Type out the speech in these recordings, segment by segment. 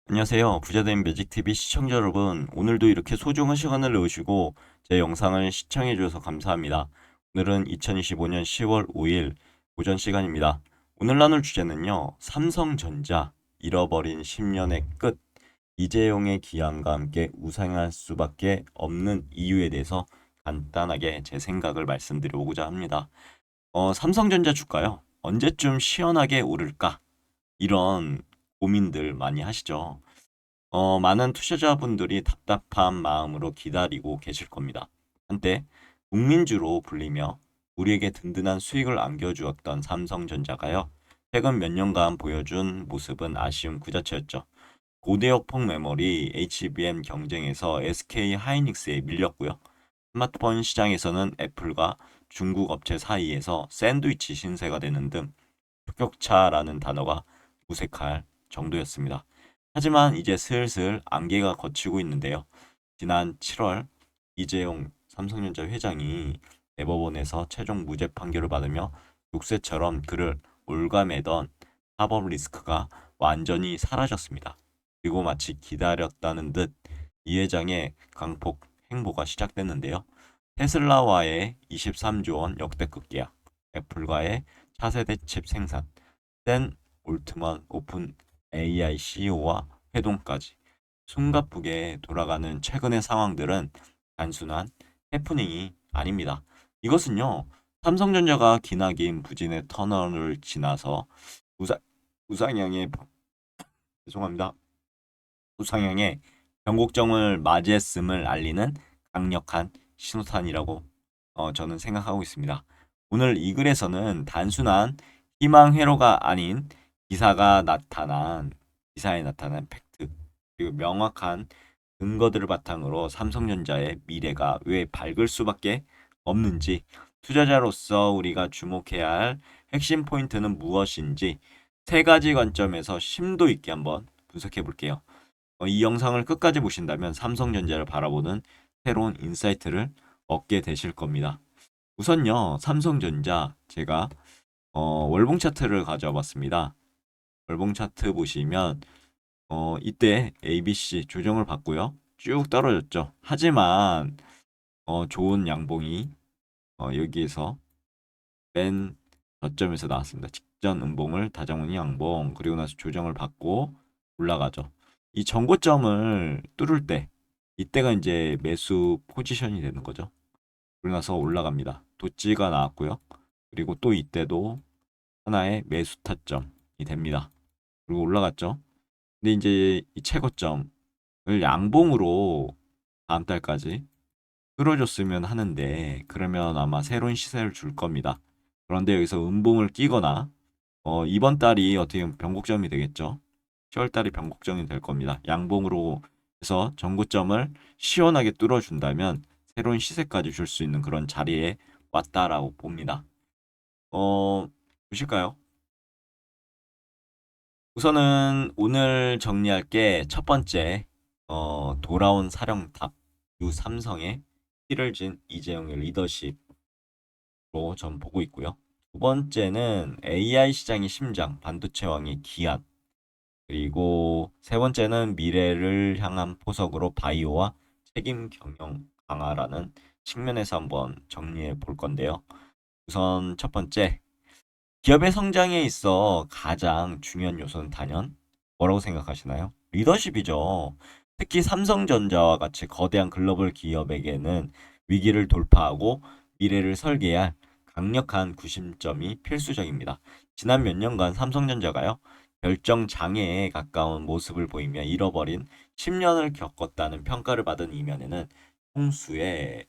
안녕하세요. 부자된 매직TV 시청자 여러분. 오늘도 이렇게 소중한 시간을 내오시고 제 영상을 시청해 주셔서 감사합니다. 오늘은 2025년 10월 5일 오전 시간입니다. 오늘 나눌 주제는요. 삼성전자 잃어버린 10년의 끝. 이재용의 기한과 함께 우상할 수밖에 없는 이유에 대해서 간단하게 제 생각을 말씀드려보고자 합니다. 삼성전자 주가요. 언제쯤 시원하게 오를까? 이런 고민들 많이 하시죠. 많은 투자자분들이 답답한 마음으로 기다리고 계실 겁니다. 한때 국민주로 불리며 우리에게 든든한 수익을 안겨주었던 삼성전자가요. 최근 몇 년간 보여준 모습은 아쉬움 그 자체였죠. 고대역폭 메모리 HBM 경쟁에서 SK 하이닉스에 밀렸고요. 스마트폰 시장에서는 애플과 중국 업체 사이에서 샌드위치 신세가 되는 등 격차라는 단어가 무색할 정도였습니다. 하지만 이제 슬슬 안개가 걷히고 있는데요. 지난 7월 이재용 삼성전자 회장이 대법원에서 최종 무죄 판결을 받으며 욕세처럼 그를 올가매던 사법 리스크가 완전히 사라졌습니다. 그리고 마치 기다렸다는 듯 이 회장의 강폭 행보가 시작됐는데요. 테슬라와의 23조 원 역대급 계약, 애플과의 차세대 칩 생산, 샌 올트먼 오픈 AI CEO와 회동까지 숨가쁘게 돌아가는 최근의 상황들은 단순한 해프닝이 아닙니다. 이것은요, 삼성전자가 기나긴 부진의 터널을 지나서 우상, 우상향의 죄송합니다. 우상향의 변곡점을 맞이했음을 알리는 강력한 신호탄이라고 저는 생각하고 있습니다. 오늘 이 글에서는 단순한 희망 회로가 아닌 기사에 나타난 팩트, 그리고 명확한 근거들을 바탕으로 삼성전자의 미래가 왜 밝을 수밖에 없는지, 투자자로서 우리가 주목해야 할 핵심 포인트는 무엇인지 세 가지 관점에서 심도 있게 한번 분석해 볼게요. 이 영상을 끝까지 보신다면 삼성전자를 바라보는 새로운 인사이트를 얻게 되실 겁니다. 우선요, 삼성전자 제가 월봉 차트를 가져와 봤습니다. 월봉 차트 보시면 이때 ABC 조정을 받고요. 쭉 떨어졌죠. 하지만 좋은 양봉이 여기에서 맨 저점에서 나왔습니다. 직전 음봉을 다져오는 양봉, 그리고 나서 조정을 받고 올라가죠. 이 전고점을 뚫을 때 이때가 이제 매수 포지션이 되는 거죠. 그리고 나서 올라갑니다. 도지가 나왔고요. 그리고 또 이때도 하나의 매수 타점이 됩니다. 그리고 올라갔죠. 근데 이제 이 최고점을 양봉으로 다음 달까지 끌어줬으면 하는데, 그러면 아마 새로운 시세를 줄 겁니다. 그런데 여기서 음봉을 끼거나 이번 달이 어떻게 보면 변곡점이 되겠죠. 10월 달이 변곡점이 될 겁니다. 양봉으로 해서 전고점을 시원하게 뚫어준다면 새로운 시세까지 줄 수 있는 그런 자리에 왔다라고 봅니다. 보실까요? 우선은 오늘 정리할 게 첫 번째, 돌아온 사령탑 유삼성의 피를 진 이재용의 리더십으로 전 보고 있고요. 두 번째는 AI 시장의 심장, 반도체 왕의 기한. 그리고 세 번째는 미래를 향한 포석으로 바이오와 책임 경영 강화라는 측면에서 한번 정리해 볼 건데요. 우선 첫 번째, 기업의 성장에 있어 가장 중요한 요소는 단연 뭐라고 생각하시나요? 리더십이죠. 특히 삼성전자와 같이 거대한 글로벌 기업에게는 위기를 돌파하고 미래를 설계할 강력한 구심점이 필수적입니다. 지난 몇 년간 삼성전자가요, 결정 장애에 가까운 모습을 보이며 잃어버린 10년을 겪었다는 평가를 받은 이면에는 홍수의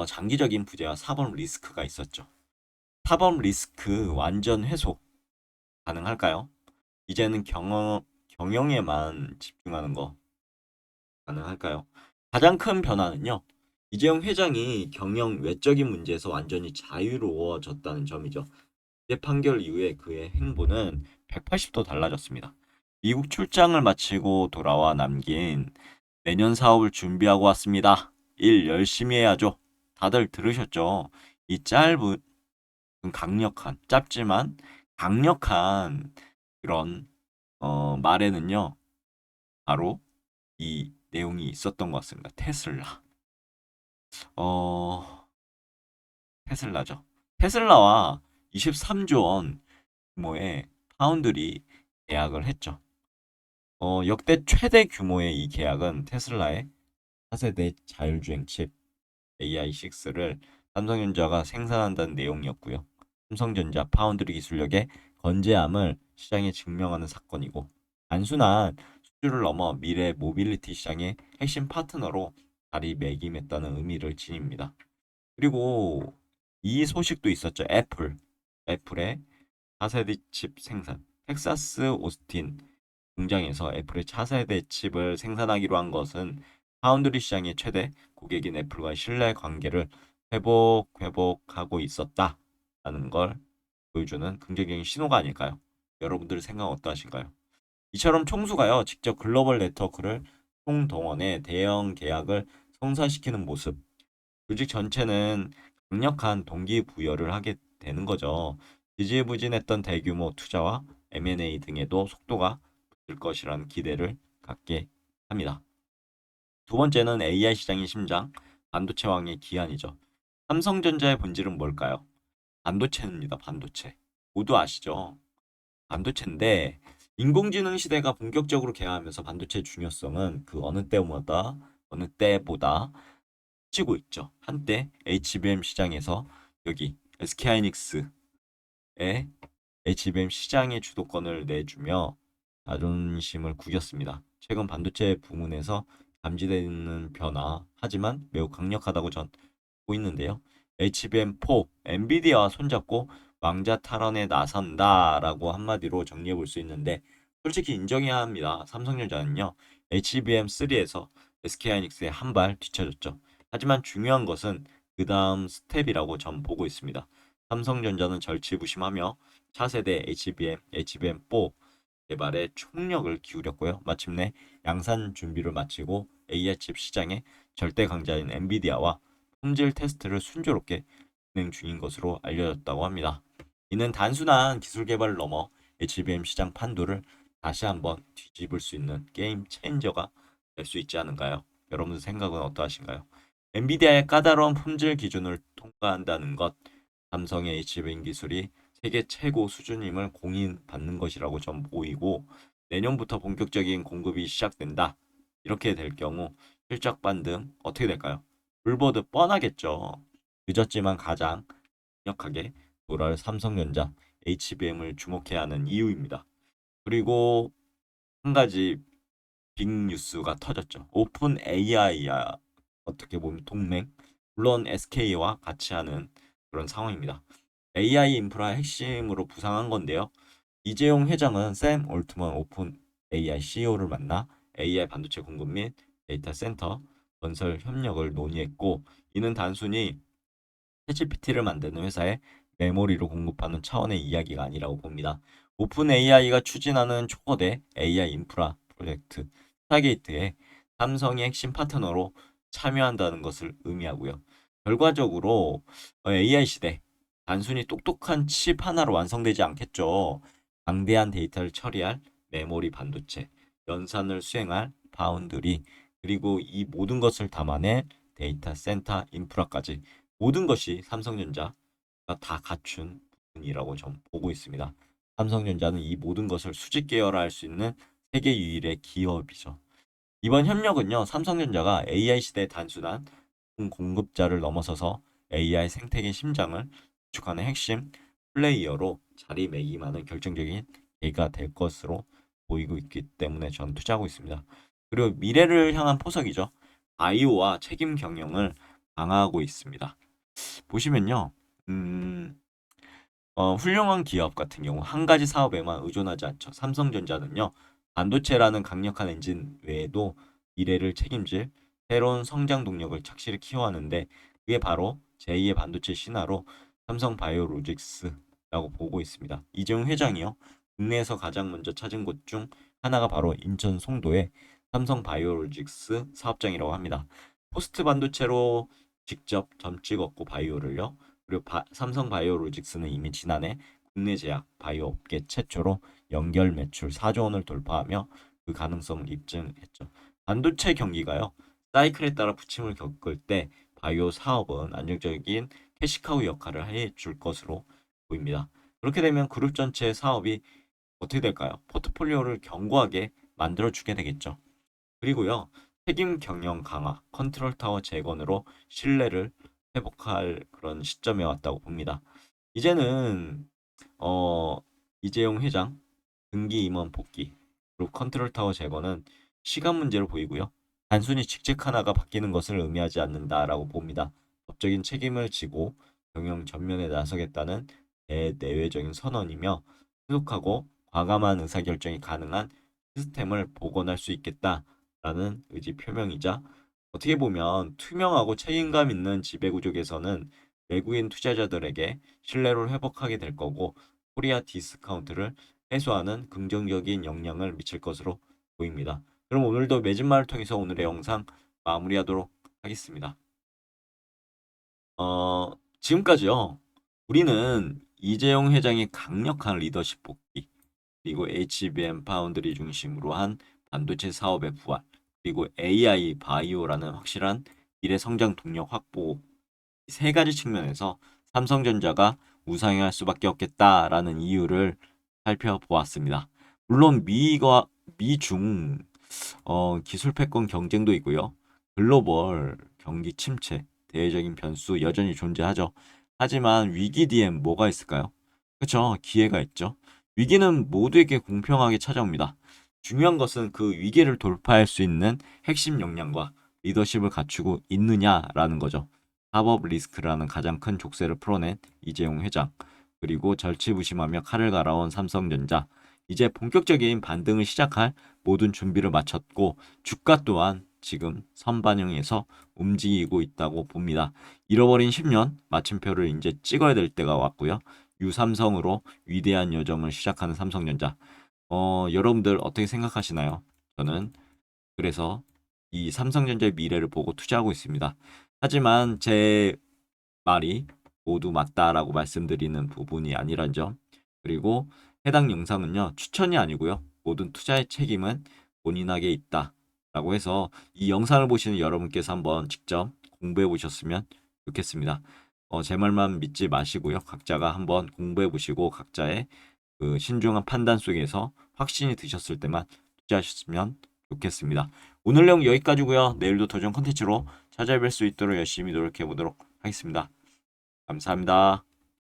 장기적인 부재와 사법 리스크가 있었죠. 사법 리스크 완전 회복 가능할까요? 이제는 경영에만 집중하는 거 가능할까요? 가장 큰 변화는요, 이재용 회장이 경영 외적인 문제에서 완전히 자유로워졌다는 점이죠. 이 판결 이후에 그의 행보는 180도 달라졌습니다. 미국 출장을 마치고 돌아와 남긴 내년 사업을 준비하고 왔습니다. 일 열심히 해야죠. 다들 들으셨죠? 이 짧은 강력한, 짧지만 강력한 그런 말에는요, 바로 이 내용이 있었던 것 같습니다. 테슬라. 어, 테슬라죠. 테슬라와 23조 원 규모의 파운드리 계약을 했죠. 역대 최대 규모의 이 계약은 테슬라의 4세대 자율주행 칩 AI6를 삼성전자가 생산한다는 내용이었고요. 삼성전자 파운드리 기술력의 건재함을 시장에 증명하는 사건이고 단순한 수주를 넘어 미래 모빌리티 시장의 핵심 파트너로 자리매김했다는 의미를 지닙니다. 그리고 이 소식도 있었죠. 애플의 4세대 칩 생산 텍사스 오스틴 공장에서 애플의 차세대 칩을 생산하기로 한 것은 파운드리 시장의 최대 고객인 애플과의 신뢰 관계를 회복하고 있었다라는 걸 보여주는 긍정적인 신호가 아닐까요? 여러분들 생각 어떠하신가요? 이처럼 총수가요, 직접 글로벌 네트워크를 총동원해 대형 계약을 성사시키는 모습, 조직 전체는 강력한 동기부여를 하게 되는 거죠. 지지부진했던 대규모 투자와 M&A 등에도 속도가 붙을 것이라는 기대를 갖게 합니다. 두 번째는 AI 시장의 심장, 반도체 왕의 기한이죠. 삼성전자의 본질은 뭘까요? 반도체입니다. 반도체. 모두 아시죠? 반도체인데 인공지능 시대가 본격적으로 개화하면서 반도체의 중요성은 그 어느 때보다 커지고 있죠. 한때 HBM 시장에서 여기 SK하이닉스의 HBM 시장의 주도권을 내주며 자존심을 구겼습니다. 최근 반도체 부문에서 감지되는 변화, 하지만 매우 강력하다고 전 보이는데요. HBM4, 엔비디아와 손잡고 왕자 탈환에 나선다라고 한마디로 정리해 볼 수 있는데 솔직히 인정해야 합니다. 삼성전자는요. HBM3에서 SK하이닉스에 한 발 뒤쳐졌죠. 하지만 중요한 것은 그 다음 스텝이라고 전 보고 있습니다. 삼성전자는 절치부심하며 차세대 HBM4 개발에 총력을 기울였고요. 마침내 양산 준비를 마치고 AI 칩 시장의 절대 강자인 엔비디아와 품질 테스트를 순조롭게 진행 중인 것으로 알려졌다고 합니다. 이는 단순한 기술 개발을 넘어 HBM 시장 판도를 다시 한번 뒤집을 수 있는 게임 체인저가 될 수 있지 않은가요? 여러분 생각은 어떠하신가요? 엔비디아의 까다로운 품질 기준을 통과한다는 것, 삼성의 HBM 기술이 세계 최고 수준임을 공인받는 것이라고 전 보이고 내년부터 본격적인 공급이 시작된다. 이렇게 될 경우 실적 반등 어떻게 될까요? 불보듯 뻔하겠죠. 늦었지만 가장 강력하게 돌아올 삼성전자 HBM을 주목해야 하는 이유입니다. 그리고 한 가지 빅 뉴스가 터졌죠. 오픈 AI야 어떻게 보면 동맹, 물론 SK와 같이 하는 그런 상황입니다. AI 인프라 핵심으로 부상한 건데요. 이재용 회장은 샘 올트먼 오픈 AI CEO를 만나 AI 반도체 공급 및 데이터 센터 건설 협력을 논의했고, 이는 단순히 챗GPT를 만드는 회사에 메모리로 공급하는 차원의 이야기가 아니라고 봅니다. 오픈 AI가 추진하는 초거대 AI 인프라 프로젝트 스타게이트에 삼성이 핵심 파트너로 참여한다는 것을 의미하고요. 결과적으로 AI 시대 단순히 똑똑한 칩 하나로 완성되지 않겠죠. 방대한 데이터를 처리할 메모리 반도체, 연산을 수행할 파운드리, 그리고 이 모든 것을 담아낸 데이터 센터 인프라까지 모든 것이 삼성전자가 다 갖춘 부분이라고 좀 보고 있습니다. 삼성전자는 이 모든 것을 수직 계열화할 수 있는 세계 유일의 기업이죠. 이번 협력은요, 삼성전자가 AI 시대의 단순한 공급자를 넘어서서 AI 생태계 심장을 구축하는 핵심 플레이어로 자리매김하는 결정적인 계기가 될 것으로 보이고 있기 때문에 전 투자하고 있습니다. 그리고 미래를 향한 포석이죠. 바이오와 책임 경영을 강화하고 있습니다. 보시면요, 훌륭한 기업 같은 경우 한 가지 사업에만 의존하지 않죠. 삼성전자는요, 반도체라는 강력한 엔진 외에도 미래를 책임질 새로운 성장 동력을 착실히 키워하는데 그게 바로 제2의 반도체 신화로 삼성 바이오로직스라고 보고 있습니다. 이재용 회장이요, 국내에서 가장 먼저 찾은 곳 중 하나가 바로 인천 송도의 삼성 바이오로직스 사업장이라고 합니다. 포스트 반도체로 직접 점 찍었고 바이오를요. 그리고 삼성 바이오로직스는 이미 지난해 국내 제약 바이오 업계 최초로 연결 매출 4조 원을 돌파하며 그 가능성을 입증했죠. 반도체 경기가요. 사이클에 따라 부침을 겪을 때 바이오 사업은 안정적인 캐시카우 역할을 해줄 것으로 보입니다. 그렇게 되면 그룹 전체의 사업이 어떻게 될까요? 포트폴리오를 견고하게 만들어주게 되겠죠. 그리고요, 책임 경영 강화, 컨트롤 타워 재건으로 신뢰를 회복할 그런 시점에 왔다고 봅니다. 이제는 어, 이재용 회장 등기 임원 복귀 그리고 컨트롤 타워 재건은 시간 문제로 보이고요. 단순히 직책 하나가 바뀌는 것을 의미하지 않는다라고 봅니다. 법적인 책임을 지고 경영 전면에 나서겠다는 대내외적인 선언이며 신속하고 과감한 의사결정이 가능한 시스템을 복원할 수 있겠다라는 의지 표명이자 어떻게 보면 투명하고 책임감 있는 지배구조 개선은 외국인 투자자들에게 신뢰를 회복하게 될 거고 코리아 디스카운트를 해소하는 긍정적인 영향을 미칠 것으로 보입니다. 그럼 오늘도 매진마를 통해서 오늘의 영상 마무리하도록 하겠습니다. 지금까지요. 우리는 이재용 회장의 강력한 리더십 복귀, 그리고 HBM 파운드리 중심으로 한 반도체 사업의 부활, 그리고 AI 바이오라는 확실한 미래 성장 동력 확보 세 가지 측면에서 삼성전자가 우상향할 수밖에 없겠다라는 이유를 살펴보았습니다. 물론 미중 기술 패권 경쟁도 있고요. 글로벌 경기 침체, 대외적인 변수 여전히 존재하죠. 하지만 위기 뒤엔 뭐가 있을까요? 그렇죠. 기회가 있죠. 위기는 모두에게 공평하게 찾아옵니다. 중요한 것은 그 위기를 돌파할 수 있는 핵심 역량과 리더십을 갖추고 있느냐라는 거죠. 사법 리스크라는 가장 큰 족쇄를 풀어낸 이재용 회장, 그리고 절치부심하며 칼을 갈아온 삼성전자, 이제 본격적인 반등을 시작할 모든 준비를 마쳤고 주가 또한 지금 선반영에서 움직이고 있다고 봅니다. 잃어버린 10년 마침표를 이제 찍어야 될 때가 왔고요. 유삼성으로 위대한 여정을 시작하는 삼성전자. 여러분들 어떻게 생각하시나요? 저는 그래서 이 삼성전자의 미래를 보고 투자하고 있습니다. 하지만 제 말이 모두 맞다라고 말씀드리는 부분이 아니란 점. 그리고 해당 영상은요, 추천이 아니고요. 모든 투자의 책임은 본인에게 있다라고 해서 이 영상을 보시는 여러분께서 한번 직접 공부해 보셨으면 좋겠습니다. 제 말만 믿지 마시고요. 각자가 한번 공부해 보시고 각자의 그 신중한 판단 속에서 확신이 드셨을 때만 투자하셨으면 좋겠습니다. 오늘 내용 여기까지고요. 내일도 도전 컨텐츠로 찾아뵐 수 있도록 열심히 노력해 보도록 하겠습니다. 감사합니다.